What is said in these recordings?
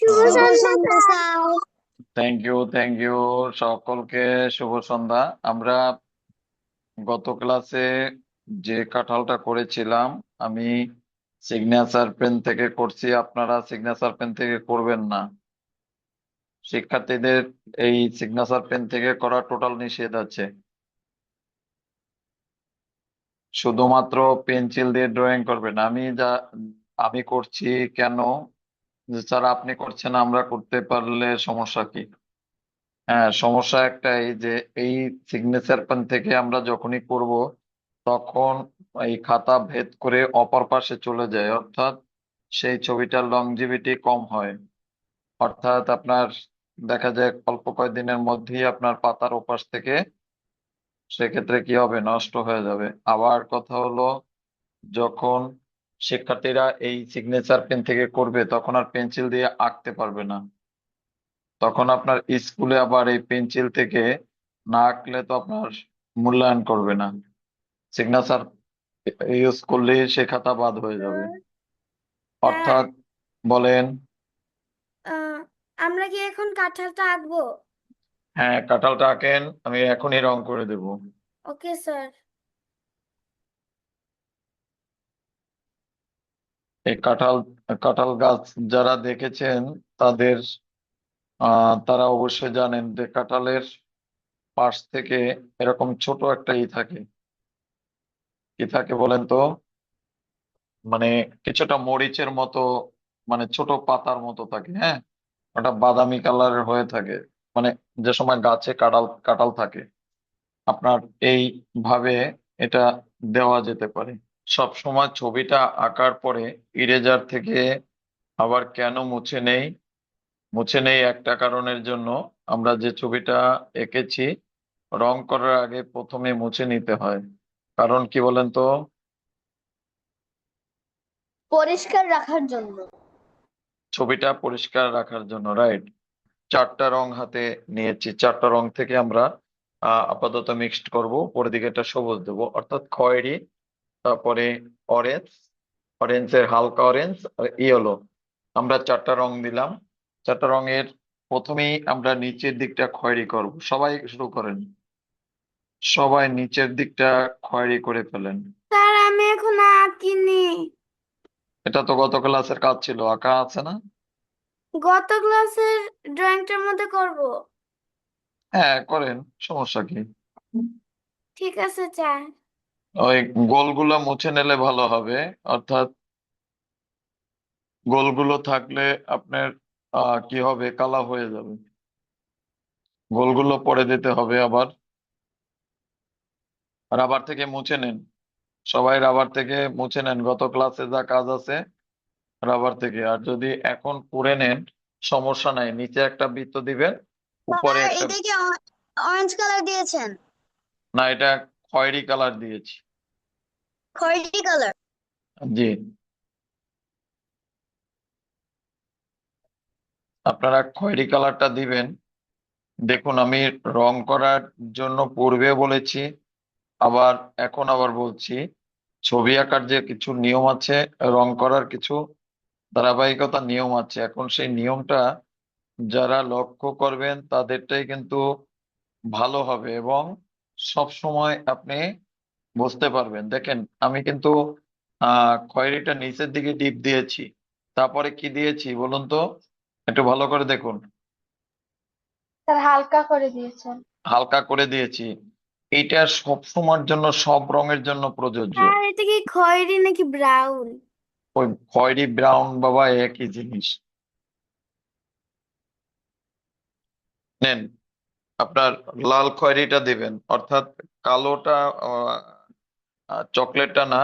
শুভ সন্ধ্যা sir. Thank you সকলকে। শুভ সন্ধ্যা। আমরা গত ক্লাসে যে কাঁঠালটা করেছিলাম, আমি সিগনেচার পেন থেকে করছি, আপনারা সিগনেচার পেন থেকে করবেন না। শিক্ষার্থীদের এই সিগনেচার পেন থেকে করা টোটাল নিষেধ আছে। শুধুমাত্র পেন্সিল দিয়ে ড্রয়িং করবেন। আমি করছি কেন? যে স্যার আপনি করছেন, আমরা করতে পারলে সমস্যা কি? হ্যাঁ, সমস্যা একটাই যে এই সিগনেচার পেন থেকে আমরা যখনই করব তখন এই খাতা ভেদ করে অপর পাশে চলে যায়, অর্থাৎ সেই ছবিটার লংজিভিটি কম হয়। অর্থাৎ আপনার দেখা যায় অল্প কয়েকদিনের মধ্যেই আপনার পাতার ওপাশ থেকে সেক্ষেত্রে কি হবে, নষ্ট হয়ে যাবে। আবার কথা হলো, যখন শিক্ষার্থীরা এই সিগনেচার পেন থেকে করবে তখন আর পেন্সিল দিয়ে আঁকতে পারবে না। তখন আপনার স্কুলে আবার এই পেন্সিল থেকে না আঁকলে তো আপনার মূল্যায়ন করবে না। সিগনেচার ইউজ করলে সে খাতা বাদ হয়ে যাবে। স্যার, অর্থাৎ বলেন। আহ, আমরা কি এখন কাঁঠালটা আঁকবো? হ্যাঁ, কাঁঠালটা আঁকেন, আমি এখনই রং করে দেব। Okay sir. এই কাঁঠাল কাঁঠাল গাছ যারা দেখেছেন তাদের তারা অবশ্যই জানেন যে কাঁঠালের পাশ থেকে এরকম ছোট একটা থাকে। কি থাকে বলেন তো? মানে কিছুটা মরিচের মতো, মানে ছোট পাতার মতো থাকে, হ্যাঁ। ওটা বাদামি কালারের হয়ে থাকে, মানে যে সময় গাছে কাঁঠাল কাঁঠাল থাকে। আপনার এই ভাবে এটা দেওয়া যেতে পারে। সব সময় ছবিটা আঁকার পরে ইরেজার থেকে আবার কেন মুছে নেই? মুছে নেই একটা কারণের জন্য, আমরা যে ছবিটা এঁকেছি রং করার আগে প্রথমে মুছে নিতে হয়। কারণ কি বলেন তো? পরিষ্কার রাখার জন্য। ছবিটা পরিষ্কার রাখার জন্য, রাইট। চারটা রং হাতে নিয়েছি, চারটা রং থেকে আমরা আপাতত মিক্সড করব। পরের দিকে একটা সবুজ দেবো, অর্থাৎ খয়েরি, তারপরে অরেঞ্জ, অরেঞ্জের হালকা অরেঞ্জ আর ইয়েলো। আমরা চারটা রং দিলাম। চারটা রঙের প্রথমেই আমরা নিচের দিকটা খয়েরি করব। সবাই শুরু করেন, সবাই নিচের দিকটা খয়েরি করে ফেলেন। স্যার, আমি এখন আঁকিনি। এটা তো গত ক্লাসের কাজ ছিল, আঁকা আছে না? গত ক্লাসের ড্রয়িংটার মধ্যে করব। হ্যাঁ করেন, সমস্যা কি? ঠিক আছে স্যার। ওই গোলগুলো মুছে নিলে ভালো হবে। অর্থাৎ গোলগুলো থাকলে আপনার কি হবে, কালা হয়ে যাবে। গোলগুলো পরে দিতে হবে আবার। রাবার থেকে মুছে নেন, সবাই রাবার থেকে মুছে নেন, গত ক্লাসে যা কাজ আছে রাবার থেকে। আর যদি এখন করে নেন সমস্যা নাই, নিচে একটা বৃত্ত দিবেন, উপরে স্যার, একটা। এটা কি অরেঞ্জ কালার দিয়েছেন? না, এটা খয়েরি কালার দিয়েছি। খয়েরি কালার। জি, আপনারা খয়েরি কালারটা দিবেন। দেখুন, আমি রং করার জন্য পূর্বে বলেছি, আবার এখন আবার বলছি, ছবি আঁকার যে কিছু নিয়ম আছে, রং করার কিছু ধারাবাহিকতা নিয়ম আছে। এখন সেই নিয়মটা যারা লক্ষ্য করবেন তাদেরটাই কিন্তু ভালো হবে, এবং সব সময় আপনি বুঝতে পারবেন। দেখেন, আমি কিন্তু খয়েরিটা নিচের দিকে টিপ দিয়েছি, তারপরে কি দিয়েছি বলুন তো, একটু ভালো করে দেখুন। স্যার, হালকা করে দিয়েছেন। হালকা করে দিয়েছি। এইটা সব সময়ের জন্য, সব রঙের জন্য প্রযোজ্য। স্যার, এটা কি খয়েরি নাকি ব্রাউন? ওই খয়েরি ব্রাউন বাবা একই জিনিস। নেন, আপনার লাল খয়েরিটা দিবেন, অর্থাৎ কালোটা, চকলেটটা না,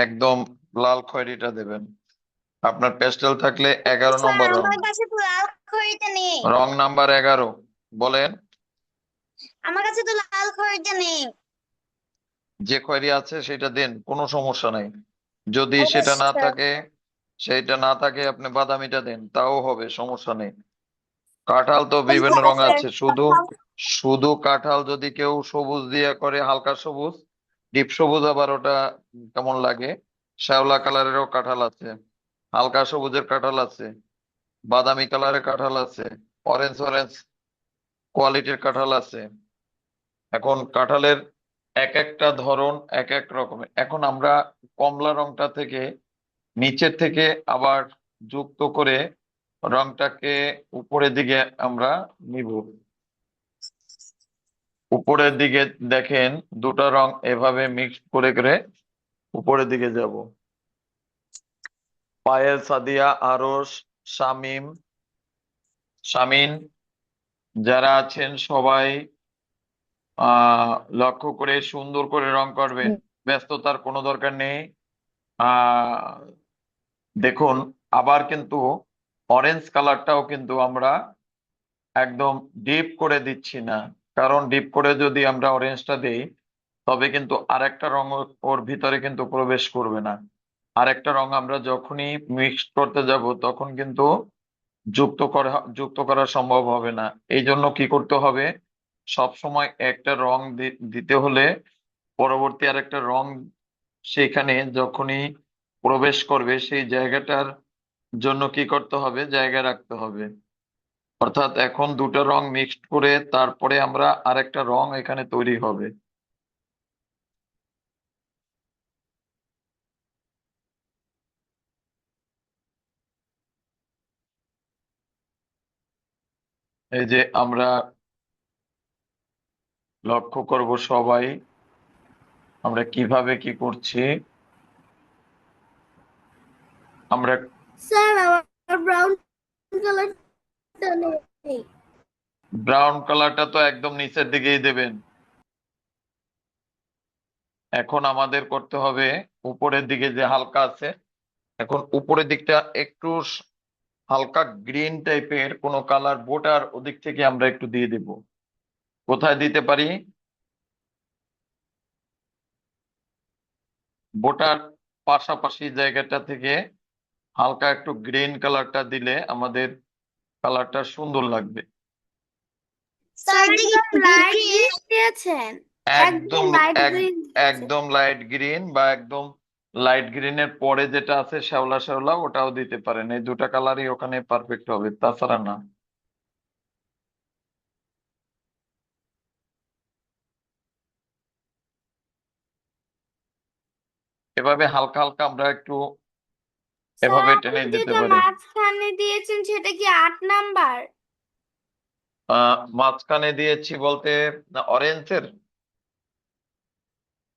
একদম লাল খয়েরিটা দেবেন। আপনার পেস্টেল থাকলে 11 নম্বর রং। আমার কাছে তো লাল খয়েরিটা নেই। রং নাম্বার 11, বলেন। আমার কাছে তো লাল খয়েরিটা নেই। যে খয়েরি আছে সেটা দেন, কোনো সমস্যা নাই। যদি ওকে সেটা না স্যার। থাকে, সেটা না থাকে আপনি বাদামিটা দেন, তাও হবে, সমস্যা নেই। কাঁঠাল তো বিভিন্ন রং আছে, শুধু শুধু কাঁঠাল যদি কেউ সবুজ দিয়ে করে, হালকা সবুজ, ডিপ সবুজ, আবার ওটা কেমন লাগে। শ্যাওলা কালারেরও কাঁঠাল আছে, হালকা সবুজের কাঁঠাল আছে। বাদামি কালারের কাঁঠাল আছে, অরেঞ্জ অরেঞ্জ কোয়ালিটির কাঁঠাল আছে। এখন কাঁঠালের এক একটা ধরন এক এক রকমের। এখন আমরা কমলা রংটা থেকে নিচের থেকে আবার যুক্ত করে রংটাকে উপরের দিকে আমরা নিব। উপরের দিকে দেখেন দুটো রং এভাবে মিক্স করে করে উপরের দিকে যাব। পায়েল, সাদিয়া, আরশ, শামিম, শামিন যারা আছেন সবাই লক্ষ্য করে সুন্দর করে রং করবেন, ব্যস্ততার কোনো দরকার নেই। আহ দেখুন, আবার কিন্তু অরেঞ্জ কালারটাও কিন্তু আমরা একদম ডিপ করে দিচ্ছি না, কারণ ডিপ করে যদি আমরা অরেঞ্জটা দেই তবে কিন্তু আরেকটা রং ওর ভিতরে কিন্তু প্রবেশ করবে না। আরেকটা রং আমরা যখনই মিক্স করতে যাব তখন কিন্তু যুক্ত করা সম্ভব হবে না। এই জন্য কি করতে হবে, সব সময় একটা রং দিতে হলে পরবর্তী আরেকটা রং সেখানে যখনই প্রবেশ করবে সেই জায়গাটার জন্য কি করতে হবে, জায়গা রাখতে হবে। অর্থাৎ এখন দুটো রং মিক্সড করে তারপরে আমরা আরেকটা রং এখানে তৈরি হবে। এই যে আমরা লক্ষ্য করব সবাই আমরা কিভাবে কি করছি। আমরা স্যার আমার ব্রাউন কালারটা নেই। ব্রাউন কালারটা তো একদম নিচের দিকেই দেবেন। এখন আমাদের করতে হবে উপরের দিকে যে হালকা আছে, এখন উপরের দিকটা একটু হালকা গ্রিন টাইপের কোনো কালার বোটার ওদিক থেকে আমরা একটু দিয়ে দিব। কোথায় দিতে পারি, বোটার পাশাপাশি জায়গাটা থেকে হালকা একটু গ্রিন কালারটা দিলে আমাদের কালারটা সুন্দর লাগবে। স্যার একদম লাইট গ্রিন দিয়েছেন, একদম একদম লাইট এক গ্রিন দিয়েছেন। একদম লাইট গ্রিন বা একদম লাইট গ্রিনের পরে যেটা আছে শ্যাওলা শ্যাওলা ওটাও দিতে পারেন, এই দুটা কালারই ওখানে পারফেক্ট হবে, তাছাড়া না। এভাবে হালকা হালকা আমরা একটু স্যার এভাবে আপনি টেনে দিতে যেটা পারি। মাঝখানে দিয়েছেন সেটা কি 8 নাম্বার? মাঝখানে দিয়েছি বলতে অরেঞ্জের,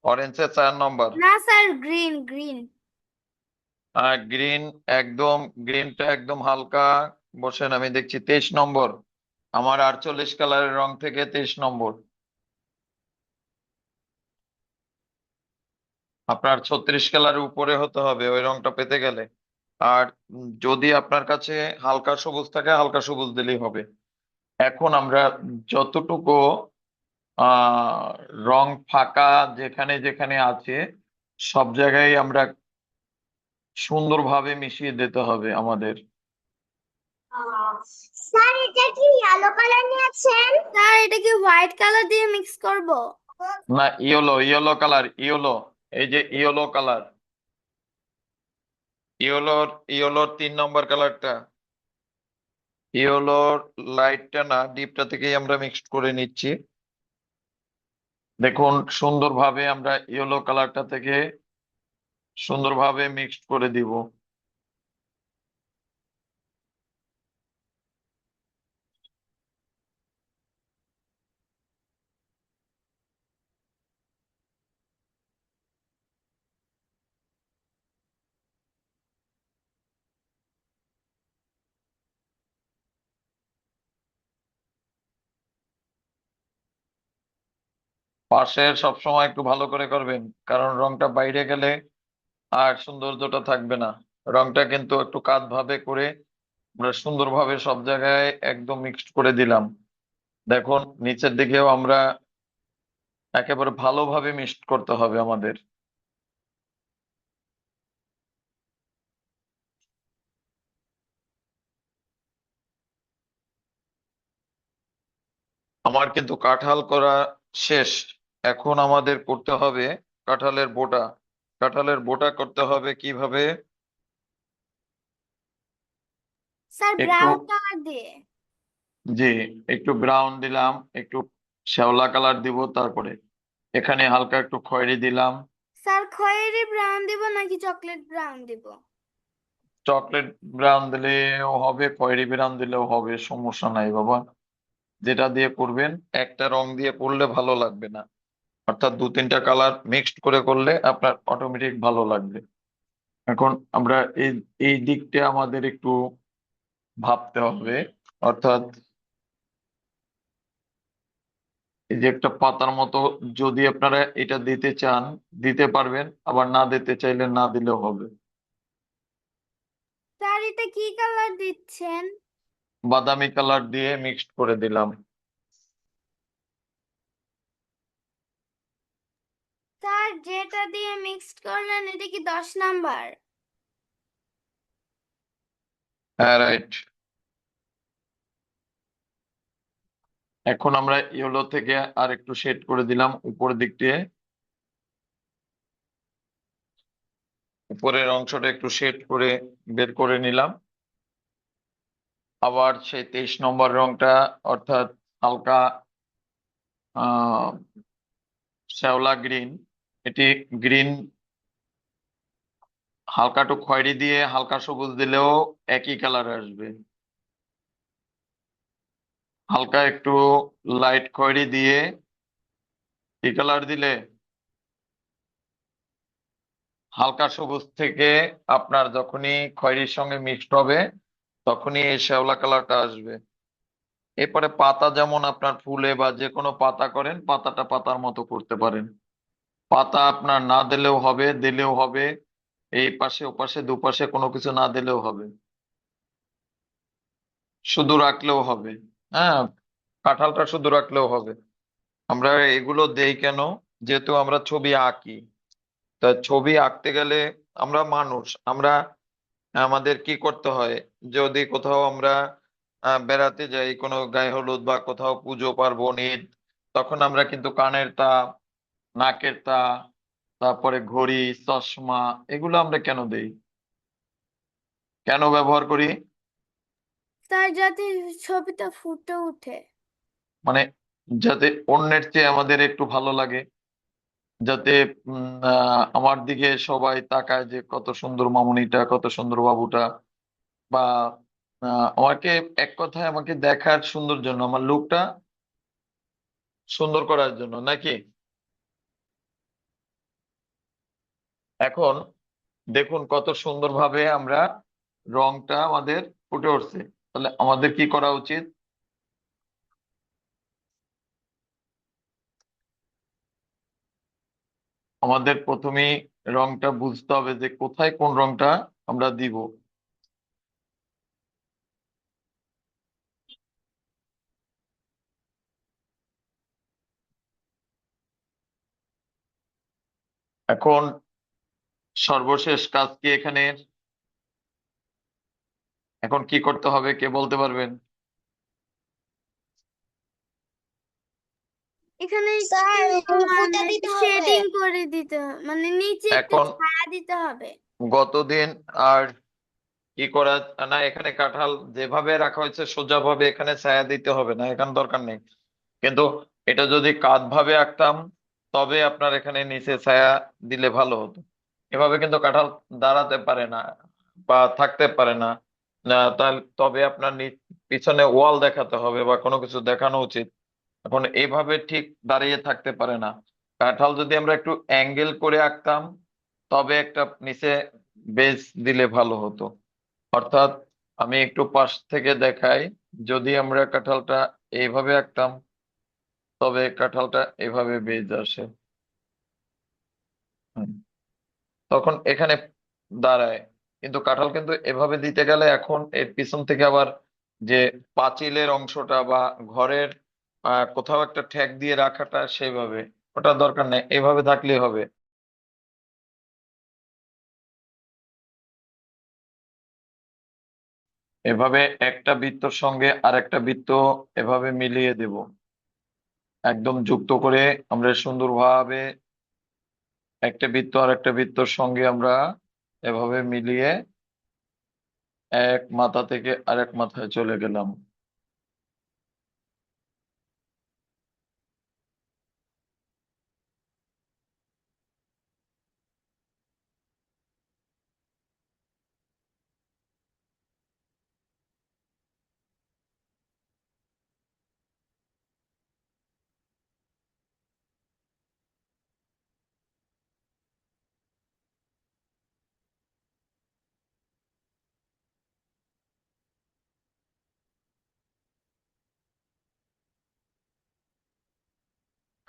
অরেঞ্জের 4 নম্বর। না স্যার, গ্রিন গ্রিন। গ্রিন, একদম গ্রিনটা একদম হালকা। বসেন, আমি দেখছি 23 নম্বর, আমার 48 কালারের রং থেকে 23 নম্বর। আপনার 36 কালারের উপরে হতে হবে ওই রংটা পেতে গেলে। আর যদি আপনার কাছে হালকা সবুজ থাকে হালকা সবুজ দিলেই হবে। এখন আমরা যতটুকু আহ রং ফাঁকা যেখানে যেখানে আছে সব জায়গায় আমরা সুন্দরভাবে মিশিয়ে দিতে হবে আমাদের। স্যার এটা কি ইয়েলো কালার নিয়েছেন? স্যার এটা কি হোয়াইট কালার দিয়ে মিক্স করব? না, ইয়েলো, ইয়েলো কালার, ইয়েলো, এই যে ইয়েলো কালার, ইয়েলোর ইয়েলোর 3 নম্বর কালারটা, ইয়েলোর লাইটটা না ডিপটা থেকেই আমরা মিক্সড করে নিচ্ছি। দেখুন সুন্দরভাবে আমরা ইয়েলো কালারটা থেকে সুন্দরভাবে মিক্সড করে দিব। পাশের সবসময় একটু ভালো করে করবেন, কারণ রংটা বাইরে গেলে আর সৌন্দর্যটা থাকবে না। রংটা কিন্তু একটু কাত ভাবে করে আমরা সুন্দরভাবে সব জায়গায় একদম মিক্সড করে দিলাম। দেখুন নিচের দিকেও আমরা একেবারে ভালোভাবে মিক্সড করতে হবে আমাদের। আমার কিন্তু কাঁঠাল করা শেষ। এখন আমাদের করতে হবে কাঁঠালের বোটা। কাঁঠালের বোটা করতে হবে কিভাবে, স্যার একটু ব্রাউন কালার দিয়ে। জি, একটু ব্রাউন দিলাম, একটু শ্যাওলা কালার দিব, তারপরে এখানে হালকা একটু খয়েরি দিলাম। স্যার খয়েরি ব্রাউন দিব নাকি চকলেট ব্রাউন দিব? চকলেট ব্রাউন দিলেও হবে, খয়েরি ব্রাউন দিলেও হবে, সমস্যা নাই বাবা। যেটা দিয়ে করবেন, একটা রং দিয়ে করলে ভালো লাগবে না, অর্থাৎ দু তিনটা কালার মিক্সড করে করলে আপনার অটোমেটিক ভালো লাগবে। এখন আমরা এই এই দিকটা আমাদের একটু ভাবতে হবে। অর্থাৎ এই যে একটা পাতার মতো, যদি আপনারা এটা দিতে চান দিতে পারবেন, আবার না দিতে চাইলে না দিলেও হবে। স্যার এটা কি কালার দিচ্ছেন? বাদামি কালার দিয়ে মিক্সড করে দিলাম। স্যার যেটা দিয়ে মিক্সড করলেন এটা কি 10 নাম্বার? হ্যাঁ, রাইট। এখন আমরা ইয়েলো থেকে আর একটু শেড করে দিলাম উপরের দিক দিয়ে, উপরের অংশটা একটু শেড করে বের করে নিলাম। আবার সেই 23 নম্বর রংটা, অর্থাৎ হালকা আহ শ্যাওলা গ্রিন, এটি গ্রিন হালকা একটু খয়েরি দিয়ে হালকা সবুজ দিলেও একই কালার আসবে। হালকা একটু লাইট খয়েরি দিয়ে কি কালার দিলে হালকা সবুজ থেকে আপনার যখনই খয়েরির সঙ্গে মিক্সড হবে তখনই এই শ্যাওলা কালারটা আসবে। এরপরে পাতা যেমন আপনার ফুলে বা যে কোনো পাতা করেন, পাতাটা পাতার মতো করতে পারেন। পাতা আপনার না দিলেও হবে, দিলেও হবে, এই পাশে ওপাশে দুপাশে কোনো কিছু না দিলেও হবে, শুধু রাখলেও হবে। হ্যাঁ, কাঁঠালটা শুধু রাখলেও হবে। আমরা এগুলো দেই কেন? যেহেতু আমরা ছবি আঁকি, তা ছবি আঁকতে গেলে আমরা মানুষ, আমরা আমাদের কি করতে হয়, যদি কোথাও আমরা বেড়াতে যাই, কোনো গায়ে হলুদ বা কোথাও পুজো পার্বণ ঈদ, তখন আমরা কিন্তু কানের তা, নাকের তা, তারপরে ঘড়ি, চশমা, এগুলো আমরা কেন দেই, কেন ব্যবহার করি? স্যার যাতে ছবিটা ফুটে ওঠে। মানে যাতে অন্যের চেয়ে আমাদের একটু ভালো লাগে, যাতে আমার দিকে সবাই তাকায় যে কত সুন্দর মামুনিটা, কত সুন্দর বাবুটা, বা আমাকে এক কথায় আমাকে দেখার সুন্দর জন্য, আমার লুকটা সুন্দর করার জন্য নাকি। এখন দেখুন কত সুন্দরভাবে আমরা রংটা আমাদের ফুটে উঠছে। তাহলে আমাদের কি করা উচিত? আমাদের প্রথমেই রংটা বুঝতে হবে যে কোথায় কোন রংটা আমরা দিব। এখন সর্বশেষ কাজ কি এখানে? এখন কি করতে হবে কে বলতে পারবেন? এখানে স্যার উপরটা মানে দিতে হবে। শেডিং করে দিতে হবে, মানে নিচে একটু এখন ছায়া দিতে হবে। গতদিন আর কি করা, না এখানে কাঁঠাল যেভাবে রাখা হয়েছে সোজাভাবে এখানে ছায়া দিতে হবে না, এখানে দরকার নেই। কিন্তু এটা যদি কাঁধ ভাবে আঁকতাম তবে আপনার এখানে নিচে ছায়া দিলে ভালো হতো। এভাবে কিন্তু কাঁঠাল দাঁড়াতে পারে না বা থাকতে পারে না। তাহলে তবে আপনার পিছনে ওয়াল দেখাতে হবে বা কোনো কিছু দেখানো উচিত। এখন এইভাবে ঠিক দাঁড়িয়ে থাকতে পারে না। কাঁঠাল যদি আমরা একটু অ্যাঙ্গেল করে আঁকতাম তবে একটা নিচে বেস দিলে ভালো হতো। অর্থাৎ আমি একটু পাশ থেকে দেখাই, যদি আমরা কাঁঠালটা এইভাবে আঁকতাম তবে কাঁঠালটা এভাবে বেজ আসে। হুম, তখন এখানে দাঁড়ায়। কিন্তু কাঁঠাল কিন্তু এভাবে দিতে গেলে এখন এর পিছন থেকে আবার যে পাঁচিলের অংশটা বা ঘরের কোথাও একটা ঠেক দিয়ে রাখাটা সেইভাবে, ওটা দরকার নেই, এভাবে থাকলেই হবে। এভাবে একটা বৃত্তর সঙ্গে আর একটা বৃত্ত এভাবে মিলিয়ে দেব, একদম যুক্ত করে আমরা সুন্দরভাবে একটা বৃত্ত আর একটা বৃত্তর সঙ্গে আমরা এভাবে মিলিয়ে এক মাথা থেকে আরেক মাথায় চলে গেলাম।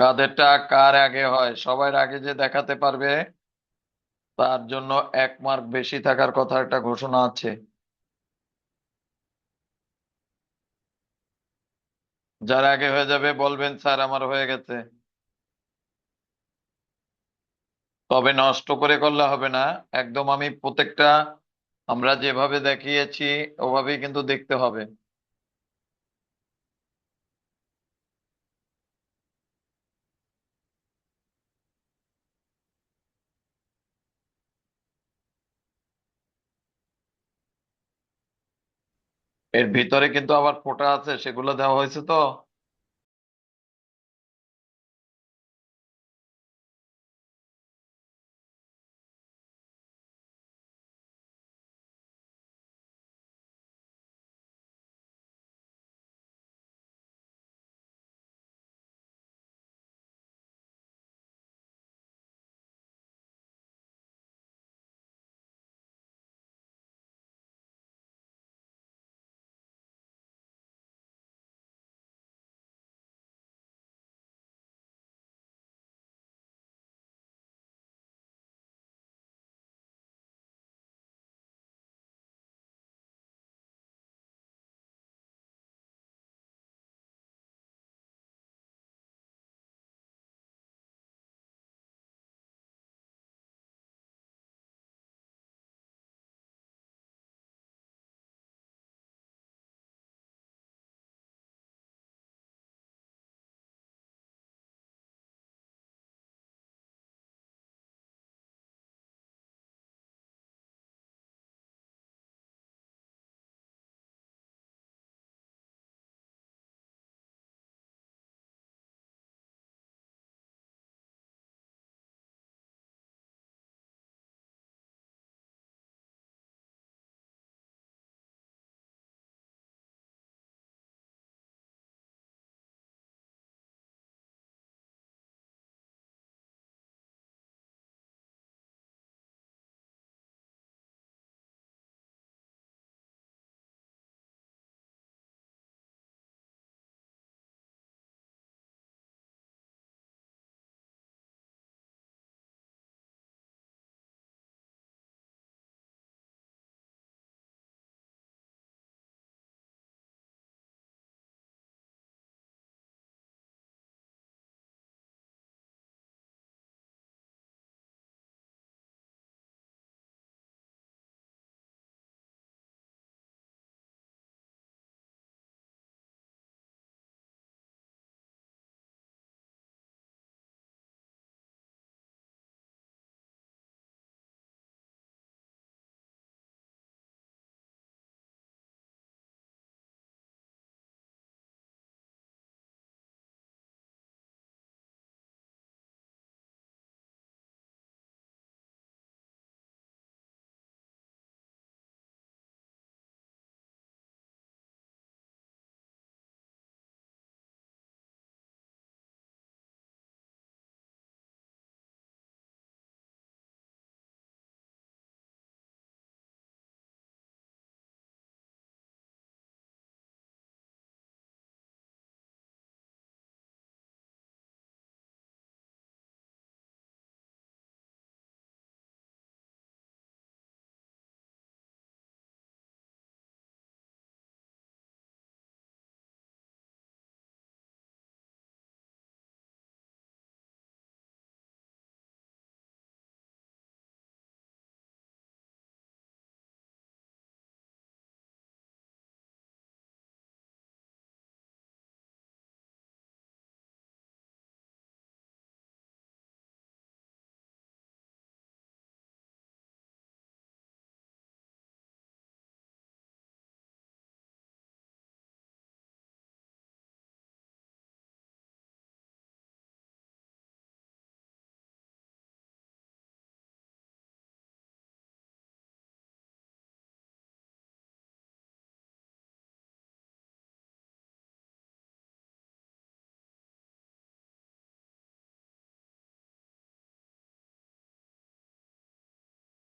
কাদেরটা কার আগে হয়, সবার আগে যে দেখাতে পারবে তার জন্য 1 মার্ক বেশি থাকার কথা একটা ঘোষণা আছে। যার আগে হয়ে যাবে বলবেন স্যার আমার হয়ে গেছে। তবে নষ্ট করে করলে হবে না, একদম আমি প্রত্যেকটা আমরা যেভাবে দেখিয়েছি ওভাবেই কিন্তু দেখতে হবে। এর ভিতরে কিন্তু আবার ফোঁটা আছে, সেগুলো দেওয়া হয়েছে তো।